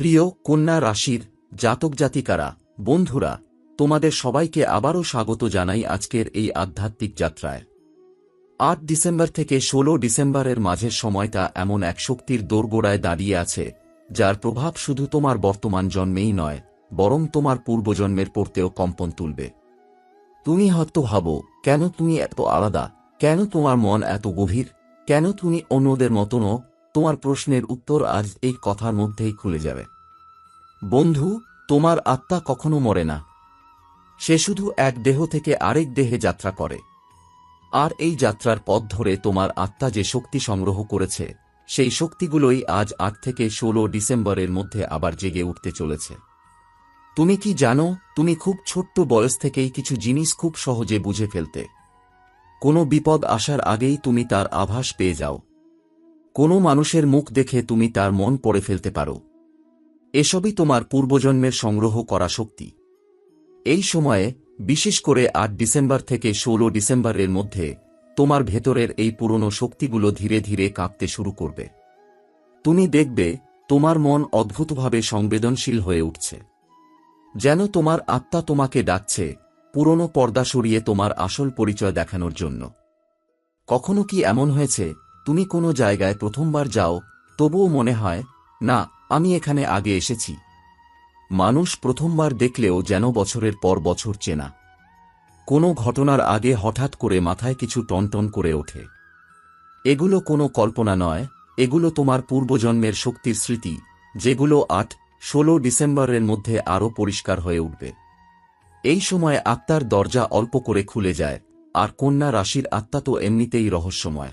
প্রিয় কন্যা রাশির জাতক জাতিকারা, বন্ধুরা, তোমাদের সবাইকে আবারও স্বাগত জানাই আজকের এই আধ্যাত্মিক যাত্রায়। ৮ ডিসেম্বর থেকে ১৬ ডিসেম্বরের মাঝের সময়টা এমন এক শক্তির দোরগোড়ায় দাঁড়িয়ে আছে, যার প্রভাব শুধু তোমার বর্তমান জন্মেই নয়, বরং তোমার পূর্বজন্মের পড়তেও কম্পন তুলবে। তুমি হয়তো ভাবো, কেন তুমি এত আলাদা, কেন তোমার মন এত গভীর, কেন তুমি অন্যদের মতো নও? তোমার প্রশ্নের উত্তর আজ এই কথার মধ্যেই খুলে যাবে। বন্ধু, তোমার আত্মা কখনো মরে না। সে শুধু এক দেহ থেকে আরেক দেহে যাত্রা করে। আর এই যাত্রার পথ ধরে তোমার আত্মা যে শক্তি সংগ্রহ করেছে, সেই শক্তিগুলোই আজ ৮ থেকে ১৬ ডিসেম্বরের মধ্যে আবার জেগে উঠতে চলেছে। তুমি কি জানো, তুমি খুব ছোট্ট বয়স থেকেই কিছু জিনিস খুব সহজে বুঝে ফেলতে। কোনো বিপদ আসার আগেই তুমি তার আভাস পেয়ে যাও। কোনো মানুষের মুখ দেখে তুমি তার মন পড়ে ফেলতে পারো। এসবই তোমার পূর্বজন্মের সংগ্রহ করা শক্তি। এই সময়ে, বিশেষ করে ৮ ডিসেম্বর থেকে ১৬ ডিসেম্বরের মধ্যে, তোমার ভেতরের এই পুরনো শক্তিগুলো ধীরে ধীরে কাঁপতে শুরু করবে। তুমি দেখবে, তোমার মন অদ্ভুতভাবে সংবেদনশীল হয়ে উঠছে। যেন তোমার আত্মা তোমাকে ডাকছে, পুরনো পর্দা সরিয়ে তোমার আসল পরিচয় দেখানোর জন্য। কখনো কি এমন হয়েছে, তুমি কোনো জায়গায় প্রথমবার যাও, তবুও মনে হয়, না, আমি এখানে আগে এসেছি? মানুষ প্রথমবার দেখলেও যেন বছরের পর বছর চেনা। কোনো ঘটনার আগে হঠাৎ করে মাথায় কিছু টনটন করে ওঠে। এগুলো কোনো কল্পনা নয়, এগুলো তোমার পূর্বজন্মের শক্তির স্মৃতি, যেগুলো ৮-১৬ ডিসেম্বরের মধ্যে আরও পরিষ্কার হয়ে উঠবে। এই সময় আত্মার দরজা অল্প করে খুলে যায়, আর কন্যা রাশির আত্মা তো এমনিতেই রহস্যময়।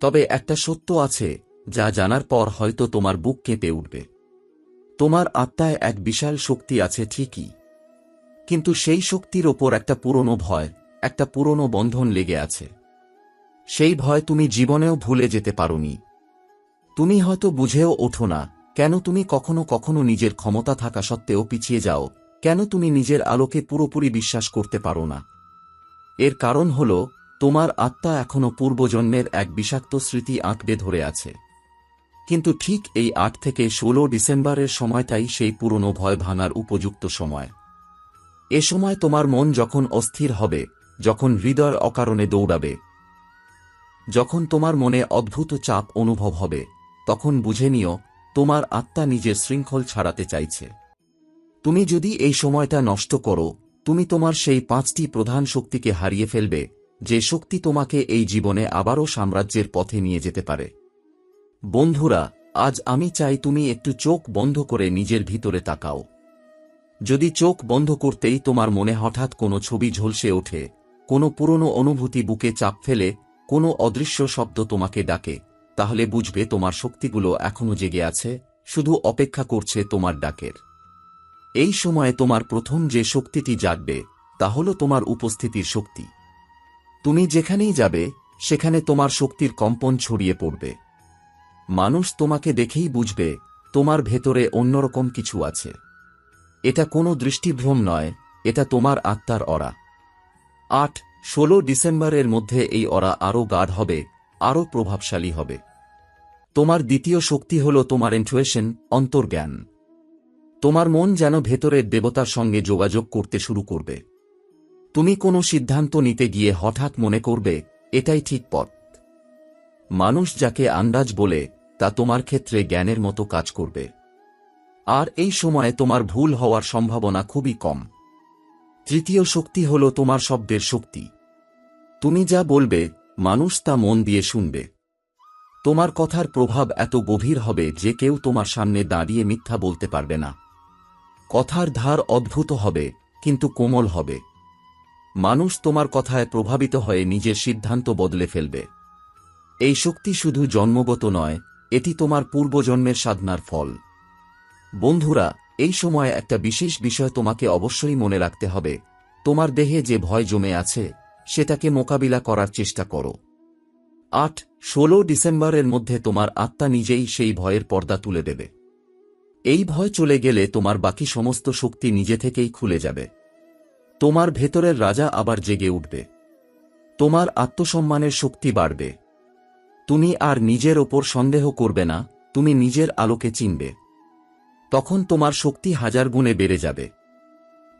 তবে একটা সত্য আছে, যা জানার পর হয়তো তোমার বুক কেঁপে উঠবে। তোমার আত্মায় এক বিশাল শক্তি আছে ঠিকই, কিন্তু সেই শক্তির ওপর একটা পুরনো ভয়, একটা পুরনো বন্ধন লেগে আছে। সেই ভয় তুমি জীবনেও ভুলে যেতে পারোনি। তুমি হয়তো বুঝেও ওঠো না, কেন তুমি কখনো কখনো নিজের ক্ষমতা থাকা সত্ত্বেও পিছিয়ে যাও, কেন তুমি নিজের আলোকে পুরোপুরি বিশ্বাস করতে পারো না। এর কারণ হল, তোমার আত্মা এখনো পূর্বজন্মের এক বিষাক্ত স্মৃতি আঁকড়ে ধরে আছে। কিন্তু ঠিক এই ৮ থেকে ১৬ ডিসেম্বরের সময়টাই সেই পুরনো ভয় ভাঙার উপযুক্ত সময়। এ সময় তোমার মন যখন অস্থির হবে, যখন হৃদয় অকারণে দৌড়াবে, যখন তোমার মনে অদ্ভুত চাপ অনুভব হবে, তখন বুঝে নিও, তোমার আত্মা নিজের শৃঙ্খল ছাড়াতে চাইছে। তুমি যদি এই সময়টা নষ্ট করো, তুমি তোমার সেই ৫টি প্রধান শক্তিকে হারিয়ে ফেলবে, যে শক্তি তোমাকে এই জীবনে আবারও সাম্রাজ্যের পথে নিয়ে যেতে পারে। বন্ধুরা, আজ আমি চাই তুমি একটু চোখ বন্ধ করে নিজের ভিতরে তাকাও। যদি চোখ বন্ধ করতেই তোমার মনে হঠাৎ কোনো ছবি ঝলসে ওঠে, কোনো পুরনো অনুভূতি বুকে চাপ ফেলে, কোনো অদৃশ্য শব্দ তোমাকে ডাকে, তাহলে বুঝবে তোমার শক্তিগুলো এখনো জেগে আছে, শুধু অপেক্ষা করছে তোমার ডাকের। এই সময়ে তোমার প্রথম যে শক্তিটি জাগবে, তা হল তোমার উপস্থিতির শক্তি। তুমি যেখানেই যাবে, সেখানে তোমার শক্তির কম্পন ছড়িয়ে পড়বে। মানুষ তোমাকে দেখেই বুঝবে, তোমার ভেতরে অন্যরকম কিছু আছে। এটা কোনো দৃষ্টিভ্রম নয়, এটা তোমার আত্মার অরা। ৮-১৬ ডিসেম্বরের মধ্যে এই অরা আরও গাঢ় হবে, আরও প্রভাবশালী হবে। তোমার দ্বিতীয় শক্তি হল তোমার ইনটুইশন, অন্তর্জ্ঞান। তোমার মন যেন ভেতরের দেবতার সঙ্গে যোগাযোগ করতে শুরু করবে। তুমি কোনো সিদ্ধান্ত নিতে গিয়ে হঠাৎ মনে করবে, এটাই ঠিক পথ। মানুষ যাকে আন্দাজ বলে, তা তোমার ক্ষেত্রে জ্ঞানের মতো কাজ করবে। আর এই সময়ে তোমার ভুল হওয়ার সম্ভাবনা খুবই কম। তৃতীয় শক্তি হল তোমার শব্দের শক্তি। তুমি যা বলবে, মানুষ তা মন দিয়ে শুনবে। তোমার কথার প্রভাব এত গভীর হবে যে কেউ তোমার সামনে দাঁড়িয়ে মিথ্যা বলতে পারবে না। কথার ধার অদ্ভুত হবে, কিন্তু কোমল হবে। মানুষ তোমার কথায় প্রভাবিত হয়ে নিজের সিদ্ধান্ত বদলে ফেলবে। এই শক্তি শুধু জন্মগত নয়, এটি তোমার পূর্বজন্মের সাধনার ফল। বন্ধুরা, এই সময় একটা বিশেষ বিষয় তোমাকে অবশ্যই মনে রাখতে হবে, তোমার দেহে যে ভয় জমে আছে, সেটাকে মোকাবিলা করার চেষ্টা করো। ৮-১৬ ডিসেম্বরের মধ্যে তোমার আত্মা নিজেই সেই ভয়ের পর্দা তুলে দেবে। এই ভয় চলে গেলে তোমার বাকি সমস্ত শক্তি নিজে থেকেই খুলে যাবে। তোমার ভেতরের রাজা আবার জেগে উঠবে। তোমার আত্মসম্মানের শক্তি বাড়বে। তুমি আর নিজের ওপর সন্দেহ করবে না, তুমি নিজের আলোকে চিনবে। তখন তোমার শক্তি 1000 গুণে বেড়ে যাবে।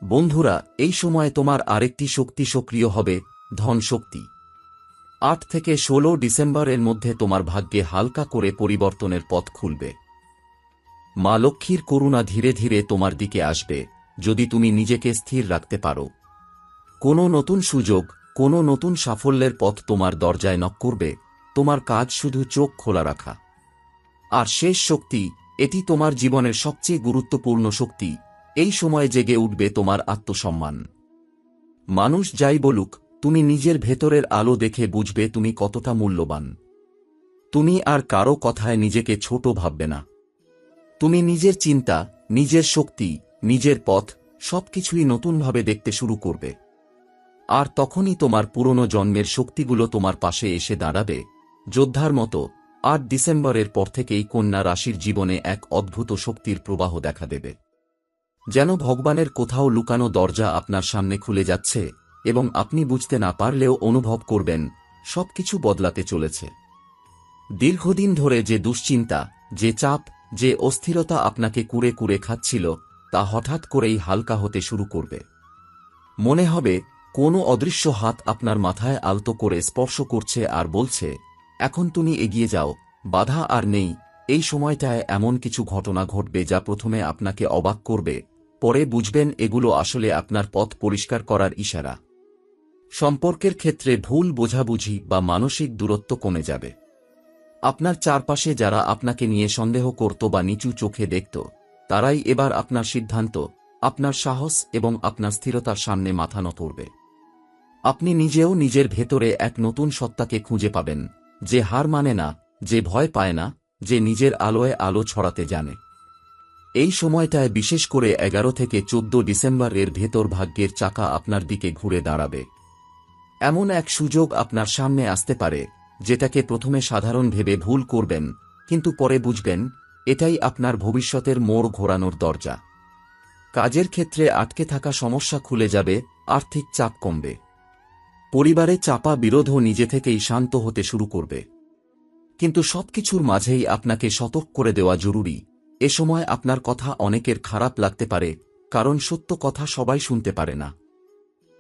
বন্ধুরা, এই সময় তোমার আরেকটি শক্তি সক্রিয় হবে, ধন শক্তি। 8 থেকে 16 ডিসেম্বরের মধ্যে তোমার ভাগ্যে হালকা করে পরিবর্তনের পথ খুলবে। মা লক্ষ্মীর করুণা ধীরে ধীরে তোমার দিকে আসবে, যদি তুমি নিজেকে স্থির রাখতে পারো। কোনো নতুন সুযোগ, কোনো নতুন সাফল্যের পথ তোমার দরজায় নক করবে, তোমার কাজ শুধু চোখ খোলা রাখা। আর শেষ শক্তি, এটি তোমার জীবনের সবচেয়ে গুরুত্বপূর্ণ শক্তি, এই সময় জেগে উঠবে তোমার আত্মসম্মান। মানুষ যাই বলুক, তুমি নিজের ভেতরের আলো দেখে বুঝবে তুমি কতটা মূল্যবান। তুমি আর কারো কথায় নিজেকে ছোট ভাববে না। তুমি নিজের চিন্তা, নিজের শক্তি, নিজের পথ সবকিছুই নতুনভাবে দেখতে শুরু করবে। আর তখনই তোমার পুরনো জন্মের শক্তিগুলো তোমার পাশে এসে দাঁড়াবে, যোদ্ধার মতো। 8 ডিসেম্বরের পর থেকেই কন্যা রাশির জীবনে এক অদ্ভুত শক্তির প্রবাহ দেখা দেবে। যেন ভগবানের কোথাও লুকানো দরজা আপনার সামনে খুলে যাচ্ছে, এবং আপনি বুঝতে না পারলেও অনুভব করবেন সবকিছু বদলাতে চলেছে। দীর্ঘদিন ধরে যে দুশ্চিন্তা, যে চাপ, যে অস্থিরতা আপনাকে কুরে কুরে খাচ্ছিল, তা হঠাৎ করেই হালকা হতে শুরু করবে। মনে হবে কোনো অদৃশ্য হাত আপনার মাথায় আলতো করে স্পর্শ করছে আর বলছে, এখন তুমি এগিয়ে যাও, বাধা আর নেই। এই সময়টায় এমন কিছু ঘটনা ঘটবে যা প্রথমে আপনাকে অবাক করবে, পরে বুঝবেন এগুলো আসলে আপনার পথ পরিষ্কার করার ইশারা। সম্পর্কের ক্ষেত্রে ভুল বোঝাবুঝি বা মানসিক দূরত্ব কমে যাবে। আপনার চারপাশে যারা আপনাকে নিয়ে সন্দেহ করত বা নিচু চোখে দেখত, তারাই এবার আপনার সিদ্ধান্ত, আপনার সাহস এবং আপনার স্থিরতার সামনে মাথা নত করবে। আপনি নিজেও নিজের ভেতরে এক নতুন সত্তাকে খুঁজে পাবেন, যে হার মানে না, যে ভয় পায় না, যে নিজের আলোয় আলো ছড়াতে জানে। এই সময়টায় বিশেষ করে 11 থেকে 14 ডিসেম্বরের ভেতর ভাগ্যের চাকা আপনার দিকে ঘুরে দাঁড়াবে। এমন এক সুযোগ আপনার সামনে আসতে পারে, যেটাকে প্রথমে সাধারণ ভেবে ভুল করবেন, কিন্তু পরে বুঝবেন এটাই আপনার ভবিষ্যতের মোড় ঘোরানোর দরজা। কাজের ক্ষেত্রে আটকে থাকা সমস্যা খুলে যাবে, আর্থিক চাপ কমবে। পরিবারে চাপা বিরোধও নিজে থেকেই শান্ত হতে শুরু করবে। কিন্তু সবকিছুর মাঝেই আপনাকে সতর্ক করে দেওয়া জরুরি, এ সময় আপনার কথা অনেকের খারাপ লাগতে পারে, কারণ সত্য কথা সবাই শুনতে পারে না।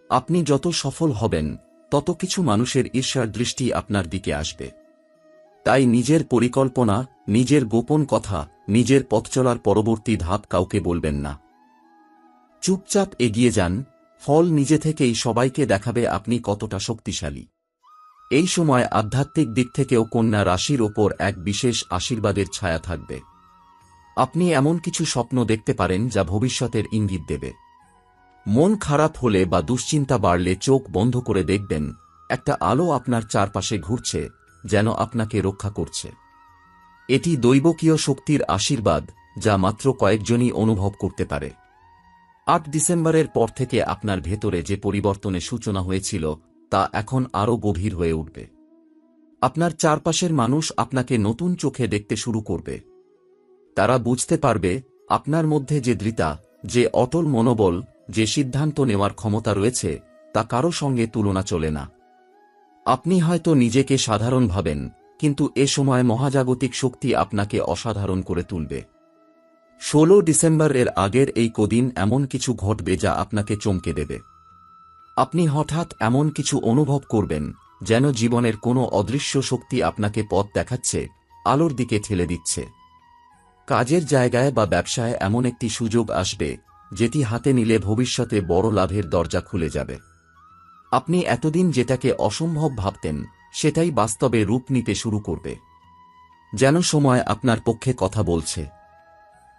আপনি যত সফল হবেন, তত কিছু মানুষের ঈর্ষার দৃষ্টি আপনার দিকে আসবে। তাই নিজের পরিকল্পনা, নিজের গোপন কথা, নিজের পথ চলার পরবর্তী ধাপ কাউকে বলবেন না। চুপচাপ এগিয়ে যান, ফল নিজে থেকেই সবাইকে দেখাবে আপনি কতটা শক্তিশালী। এই সময় আধ্যাত্মিক দিক থেকেও কন্যা রাশির ওপর এক বিশেষ আশীর্বাদের ছায়া থাকবে। আপনি এমন কিছু স্বপ্ন দেখতে পারেন যা ভবিষ্যতের ইঙ্গিত দেবে। মন খারাপ হলে বা দুশ্চিন্তা বাড়লে চোখ বন্ধ করে দেখবেন একটা আলো আপনার চারপাশে ঘুরছে, যেন আপনাকে রক্ষা করছে। এটি দৈবকীয় শক্তির আশীর্বাদ, যা মাত্র কয়েকজনই অনুভব করতে পারে। 8 ডিসেম্বরের পর থেকে আপনার ভেতরে যে পরিবর্তনের সূচনা হয়েছিল, তা এখন আরও গভীর হয়ে উঠবে। আপনার চারপাশের মানুষ আপনাকে নতুন চোখে দেখতে শুরু করবে। তারা বুঝতে পারবে আপনার মধ্যে যে দৃঢ়তা, যে অটল মনোবল, যে সিদ্ধান্ত নেওয়ার ক্ষমতা রয়েছে, তা কারো সঙ্গে তুলনা চলে না। আপনি হয়তো নিজেকে সাধারণ ভাবেন, কিন্তু এ সময় মহাজাগতিক শক্তি আপনাকে অসাধারণ করে তুলবে। 16 ডিসেম্বরের আগের এই কদিন এমন কিছু ঘটবে যা আপনাকে চমকে দেবে। আপনি হঠাৎ এমন কিছু অনুভব করবেন, যেন জীবনের কোনো অদৃশ্য শক্তি আপনাকে পথ দেখাচ্ছে, আলোর দিকে ঠেলে দিচ্ছে। কাজের জায়গায় বা ব্যবসায় এমন একটি সুযোগ আসবে, যেটি হাতে নিলে ভবিষ্যতে বড় লাভের দরজা খুলে যাবে। আপনি এতদিন যেটাকে অসম্ভব ভাবতেন, সেটাই বাস্তবে রূপ নিতে শুরু করবে। যেন সময় আপনার পক্ষে কথা বলছে।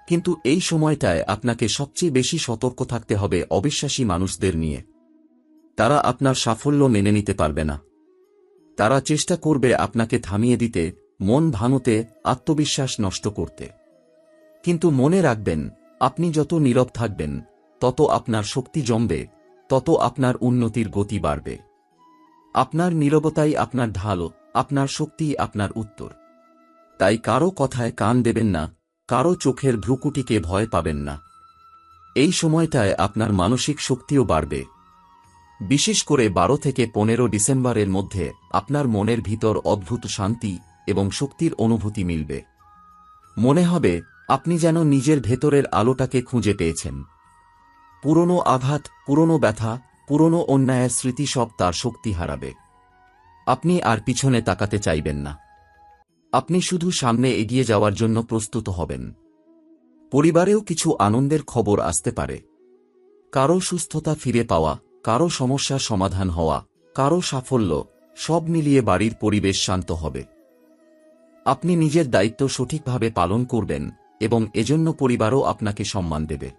কিন্তু এই সময়টায় আপনাকে সবচেয়ে বেশি সতর্ক থাকতে হবে অবিশ্বাসী মানুষদের নিয়ে। তারা আপনার সাফল্য মেনে নিতে পারবে না। তারা চেষ্টা করবে আপনাকে থামিয়ে দিতে, মন ভাঙতে, আত্মবিশ্বাস নষ্ট করতে। কিন্তু মনে রাখবেন, আপনি যত নীরব থাকবেন, তত আপনার শক্তি জমবে, তত আপনার উন্নতির গতি বাড়বে। আপনার নীরবতাই আপনার ঢাল, আপনার শক্তিই আপনার উত্তর। তাই কারো কথায় কান দেবেন না, কারো চোখের ভ্রুকুটিকে ভয় পাবেন না। এই সময়টায় আপনার মানসিক শক্তিও বাড়বে। বিশেষ করে 12 থেকে 15 ডিসেম্বরের মধ্যে আপনার মনের ভিতর অদ্ভুত শান্তি এবং শক্তির অনুভূতি মিলবে। মনে হবে আপনি যেন নিজের ভেতরের আলোটাকে খুঁজে পেয়েছেন। পুরনো আঘাত, পুরনো ব্যথা, পুরনো অন্যায়ের স্মৃতি সব তার শক্তি হারাবে। আপনি আর পিছনে তাকাতে চাইবেন না। আপনি শুধু সামনে এগিয়ে যাওয়ার জন্য প্রস্তুত হবেন। পরিবারেও কিছু আনন্দের খবর আসতে পারে। কারো সুস্থতা ফিরে পাওয়া, কারো সমস্যার সমাধান হওয়া, কারো সাফল্য, সব মিলিয়ে বাড়ির পরিবেশ শান্ত হবে। আপনি নিজের দায়িত্ব সঠিকভাবে পালন করবেন এবং এজন্য পরিবারও আপনাকে সম্মান দেবে।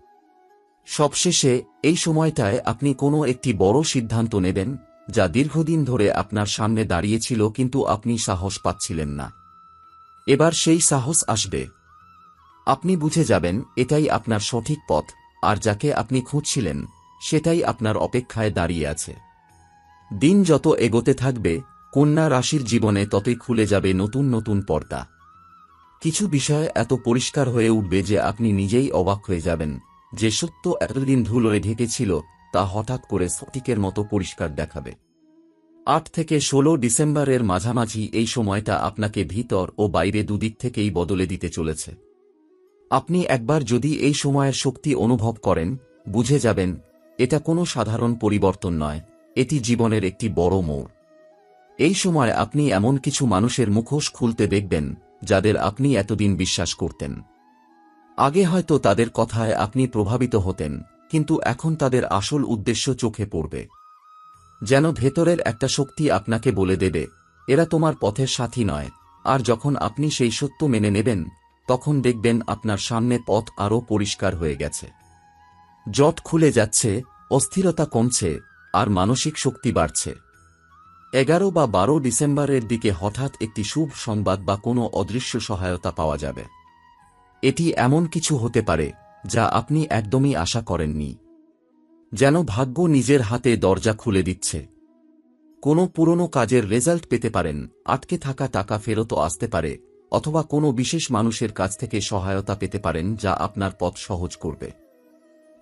সবশেষে এই সময়টায় আপনি কোনো একটি বড় সিদ্ধান্ত নেবেন, যা দীর্ঘদিন ধরে আপনার সামনে দাঁড়িয়েছিল কিন্তু আপনি সাহস পাচ্ছিলেন না। এবার সেই সাহস আসবে। আপনি বুঝে যাবেন এটাই আপনার সঠিক পথ, আর যাকে আপনি খুঁজছিলেন সেটাই আপনার অপেক্ষায় দাঁড়িয়ে আছে। দিন যত এগোতে থাকবে, কন্যা রাশির জীবনে ততই খুলে যাবে নতুন নতুন পর্দা। কিছু বিষয় এত পরিষ্কার হয়ে উঠবে যে আপনি নিজেই অবাক হয়ে যাবেন। যে সত্য এতদিন ধুলোয় ঢেকেছিল তা হঠাৎ করে স্ফটিকের মতো পরিষ্কার দেখাবে। 8 থেকে 16 ডিসেম্বরের মাঝামাঝি এই সময়টা আপনাকে ভিতর ও বাইরে দুদিক থেকেই বদলে দিতে চলেছে। আপনি একবার যদি এই সময়ের শক্তি অনুভব করেন, বুঝে যাবেন এটা কোনো সাধারণ পরিবর্তন নয়, এটি জীবনের একটি বড় মোড়। এই সময় আপনি এমন কিছু মানুষের মুখোশ খুলতে দেখবেন যাদের আপনি এতদিন বিশ্বাস করতেন। আগে হয়তো তাদের কথায় আপনি প্রভাবিত হতেন, কিন্তু এখন তাদের আসল উদ্দেশ্য চোখে পড়বে। যেন ভেতরের একটা শক্তি আপনাকে বলে দেবে, এরা তোমার পথের সাথী নয়। আর যখন আপনি সেই সত্য মেনে নেবেন, তখন দেখবেন আপনার সামনে পথ আরও পরিষ্কার হয়ে গেছে। জট খুলে যাচ্ছে, অস্থিরতা কমছে, আর মানসিক শক্তি বাড়ছে। 11 বা 12 ডিসেম্বরের দিকে হঠাৎ একটি শুভ সংবাদ বা কোনো অদৃশ্য সহায়তা পাওয়া যাবে। এটি এমন কিছু হতে পারে যা আপনি একদমই আশা করেননি। যেন ভাগ্য নিজের হাতে দরজা খুলে দিচ্ছে। কোনো পুরনো কাজের রেজাল্ট পেতে পারেন, আটকে থাকা টাকা ফেরত আসতে পারে, অথবা কোনো বিশেষ মানুষের কাছ থেকে সহায়তা পেতে পারেন যা আপনার পথ সহজ করবে।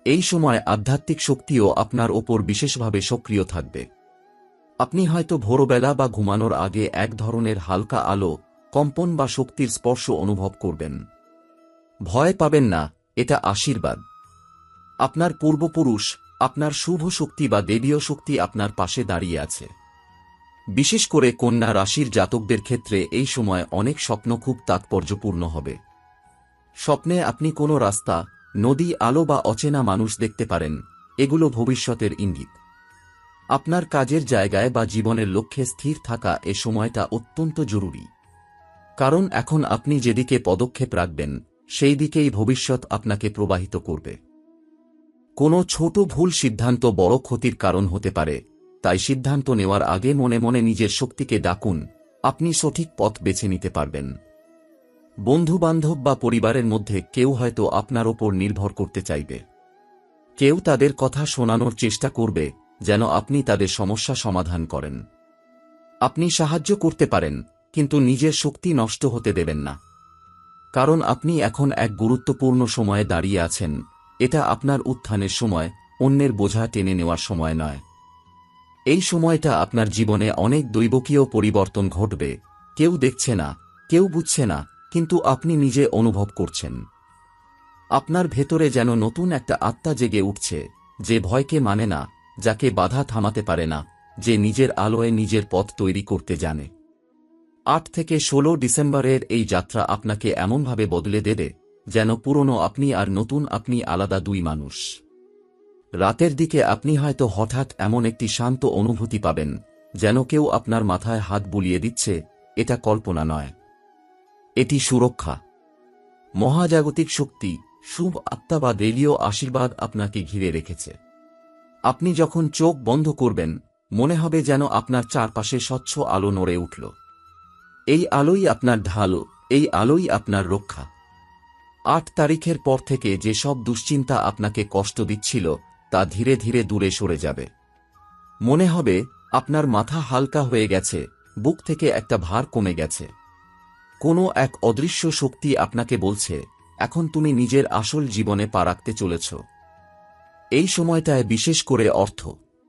এই সময় আধ্যাত্মিক শক্তিও আপনার ওপর বিশেষভাবে সক্রিয় থাকবে। আপনি হয়তো ভোরবেলা বা ঘুমানোর আগে এক ধরনের হালকা আলো, কম্পন বা শক্তির স্পর্শ অনুভব করবেন। ভয় পাবেন না, এটা আশীর্বাদ। আপনার পূর্বপুরুষ, আপনার শুভ শক্তি বা দেবীয় শক্তি আপনার পাশে দাঁড়িয়ে আছে। বিশেষ করে কন্যা রাশির জাতকদের ক্ষেত্রে এই সময় অনেক স্বপ্ন খুব তাৎপর্যপূর্ণ হবে। স্বপ্নে আপনি কোনো রাস্তা, নদী, আলো বা অচেনা মানুষ দেখতে পারেন, এগুলো ভবিষ্যতের ইঙ্গিত। আপনার কাজের জায়গায় বা জীবনের লক্ষ্যে স্থির থাকা এ সময়টা অত্যন্ত জরুরি। কারণ এখন আপনি যেদিকে পদক্ষেপ রাখবেন, সেই দিকেই ভবিষ্যৎ আপনাকে প্রবাহিত করবে। কোনো ছোট ভুল সিদ্ধান্ত বড় ক্ষতির কারণ হতে পারে, তাই সিদ্ধান্ত নেওয়ার আগে মনে মনে নিজের শক্তিকে ডাকুন, আপনি সঠিক পথ বেছে নিতে পারবেন। বন্ধুবান্ধব বা পরিবারের মধ্যে কেউ হয়তো আপনার ওপর নির্ভর করতে চাইবে। কেউ তাদের কথা শোনানোর চেষ্টা করবে যেন আপনি তাদের সমস্যা সমাধান করেন। আপনি সাহায্য করতে পারেন, কিন্তু নিজের শক্তি নষ্ট হতে দেবেন না। কারণ আপনি এখন এক গুরুত্বপূর্ণ সময়ে দাঁড়িয়ে আছেন। এটা আপনার উত্থানের সময়, অন্যের বোঝা টেনে নেওয়ার সময় নয়। এই সময়টা আপনার জীবনে অনেক দৈবকীয় পরিবর্তন ঘটবে। কেউ দেখছে না, কেউ বুঝছে না, কিন্তু আপনি নিজে অনুভব করছেন। আপনার ভেতরে যেন নতুন একটা আত্মা জেগে উঠছে, যে ভয়কে মানে না, যাকে বাধা থামাতে পারে না, যে নিজের আলোয় নিজের পথ তৈরি করতে জানে। 8 থেকে 16 ডিসেম্বরের এই যাত্রা আপনাকে এমনভাবে বদলে দেবে যেন পুরনো আপনি আর নতুন আপনি আলাদা দুই মানুষ। রাতের দিকে আপনি হয়তো হঠাৎ এমন একটি শান্ত অনুভূতি পাবেন, যেন কেউ আপনার মাথায় হাত বুলিয়ে দিচ্ছে। এটা কল্পনা নয়, এটি সুরক্ষা। মহাজাগতিক শক্তি, শুভ আত্মা বা দেবীয় আশীর্বাদ আপনাকে ঘিরে রেখেছে। আপনি যখন চোখ বন্ধ করবেন, মনে হবে যেন আপনার চারপাশে স্বচ্ছ আলো নড়ে উঠল। এই আলোই আপনার ঢাল, এই আলোই আপনার রক্ষা। 8 তারিখের পর থেকে যে সব দুশ্চিন্তা আপনাকে কষ্ট দিচ্ছিল, তা ধীরে ধীরে দূরে সরে যাবে। মনে হবে আপনার মাথা হালকা হয়ে গেছে, বুক থেকে একটা ভার কমে গেছে। কোনো এক অদৃশ্য শক্তি আপনাকে বলছে, এখন তুমি নিজের আসল জীবনে পা রাখতে চলেছ। এই সময়টায় বিশেষ করে অর্থ,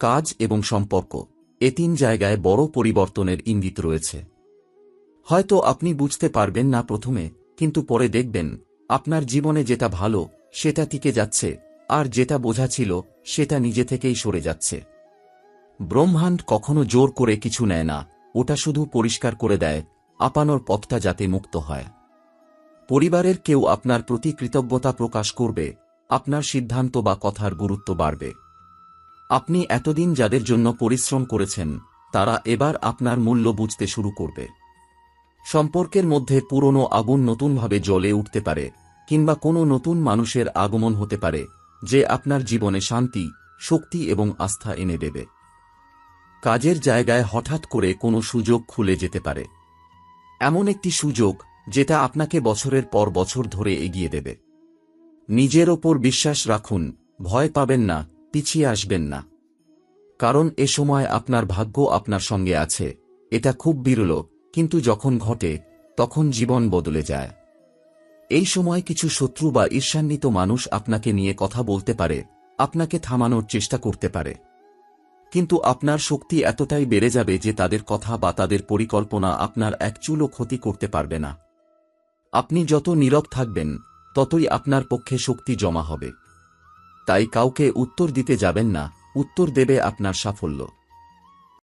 কাজ এবং সম্পর্ক, এ 3 জায়গায় বড় পরিবর্তনের ইঙ্গিত রয়েছে। হয়তো আপনি বুঝতে পারবেন না প্রথমে, কিন্তু পরে দেখবেন আপনার জীবনে যেটা ভালো সেটা টিকে যাচ্ছে, আর যেটা বোঝা ছিল সেটা নিজে থেকেই সরে যাচ্ছে। ব্রহ্মাণ্ড কখনো জোর করে কিছু নেয় না, ওটা শুধু পরিষ্কার করে দেয় আপানোর পথটা যাতে মুক্ত হয়। পরিবারের কেউ আপনার প্রতি কৃতজ্ঞতা প্রকাশ করবে, আপনার সিদ্ধান্ত বা কথার গুরুত্ব বাড়বে। আপনি এতদিন যাদের জন্য পরিশ্রম করেছেন তারা এবার আপনার মূল্য বুঝতে শুরু করবে। সম্পর্কের মধ্যে পুরনো আগুন নতুনভাবে জ্বলে উঠতে পারে, কিংবা কোনো নতুন মানুষের আগমন হতে পারে যে আপনার জীবনে শান্তি, শক্তি এবং আস্থা এনে দেবে। কাজের জায়গায় হঠাৎ করে কোনো সুযোগ খুলে যেতে পারে, এমন একটি সুযোগ যেটা আপনাকে বছরের পর বছর ধরে এগিয়ে দেবে। নিজের ওপর বিশ্বাস রাখুন, ভয় পাবেন না, পিছিয়ে আসবেন না, কারণ এ সময় আপনার ভাগ্য আপনার সঙ্গে আছে। এটা খুব বিরল, কিন্তু যখন ঘটে তখন জীবন বদলে যায়। এই সময় কিছু শত্রু বা ঈর্ষান্বিত মানুষ আপনাকে নিয়ে কথা বলতে পারে, আপনাকে থামানোর চেষ্টা করতে পারে, কিন্তু আপনার শক্তি এতটাই বেড়ে যাবে যে তাদের কথা বা তাদের পরিকল্পনা আপনার এক চুলও ক্ষতি করতে পারবে না। আপনি যত নীরব থাকবেন ততই আপনার পক্ষে শক্তি জমা হবে। তাই কাউকে উত্তর দিতে যাবেন না, উত্তর দেবে আপনার সাফল্য।